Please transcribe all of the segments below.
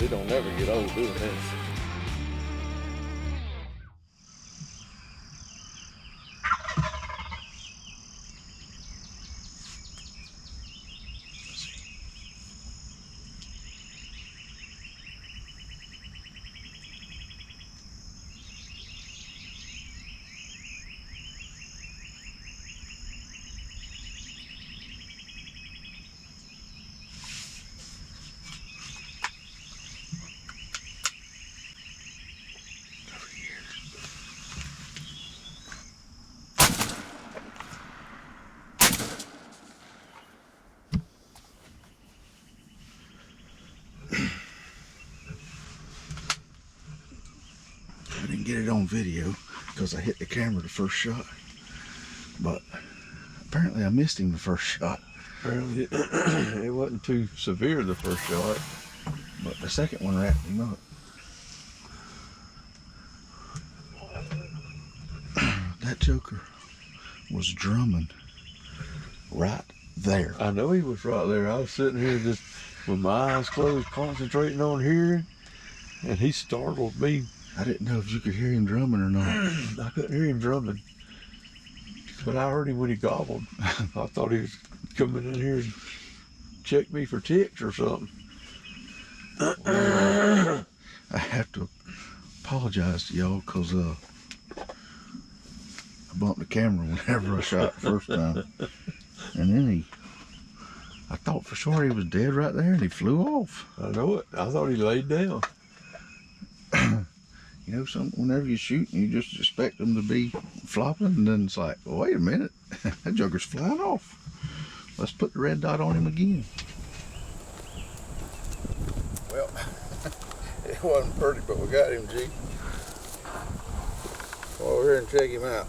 He don't never get old doing this. I didn't get it on video because I hit the camera the first shot, but apparently I missed him the first shot. Apparently it wasn't too severe the first shot, but the second one wrapped him up. That joker was drumming right there. I know he was right there. I was sitting here just with my eyes closed, concentrating on hearing, and he startled me. I didn't know if you could hear him drumming or not. I couldn't hear him drumming, but I heard him when he gobbled. I thought he was coming in here and check me for ticks or something. Well, I have to apologize to y'all because I bumped the camera whenever I shot the first time. And then I thought for sure he was dead right there, and he flew off. I know it. I thought he laid down. You know, whenever you shoot, you just expect them to be flopping, and then it's like, well, wait a minute, that joker's flying off. Let's put the red dot on him again. Well, it wasn't pretty, but we got him, G. Go over here and check him out.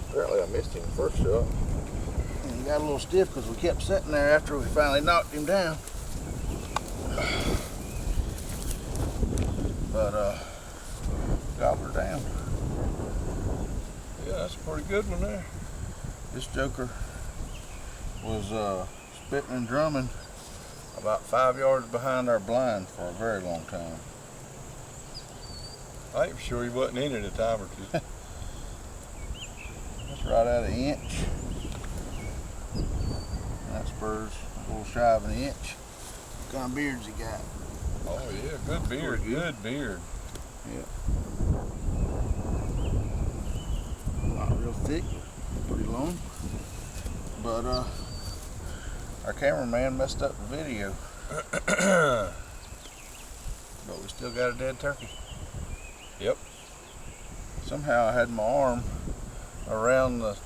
Apparently I missed him the first shot. And he got a little stiff because we kept sitting there after we finally knocked him down. But got her down. Yeah, that's a pretty good one there. This joker was spitting and drumming about 5 yards behind our blind for a very long time. I ain't sure he wasn't in it a time or two. That's right at an inch. That spur's a little shy of an inch. What kind of beards he got? Oh yeah, good beard, good beard. Yeah. Not real thick, pretty long. But our cameraman messed up the video. But we still got a dead turkey. Yep. Somehow I had my arm around the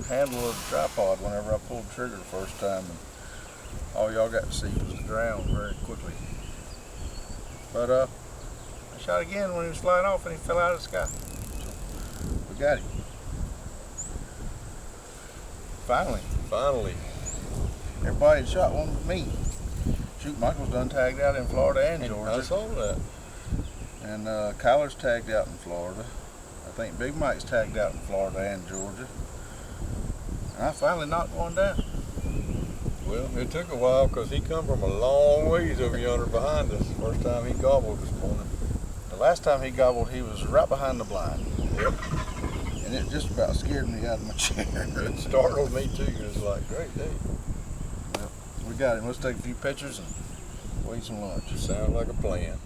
handle of the tripod whenever I pulled the trigger the first time, and all y'all got to see was the ground very quickly. But I shot again when he was flying off and he fell out of the sky. So we got him. Finally. Everybody had shot one with me. Shoot, Michael's done tagged out in Florida and Georgia. I saw that. And Kyler's tagged out in Florida. I think Big Mike's tagged out in Florida and Georgia. And I finally knocked one down. Well, it took a while because he come from a long ways over yonder behind us. First time he gobbled this morning. The last time he gobbled, he was right behind the blind. Yep. And it just about scared me out of my chair. It startled me too. It was like, great day. Well, we got him. Let's take a few pictures and weigh some lunch. Sounds like a plan.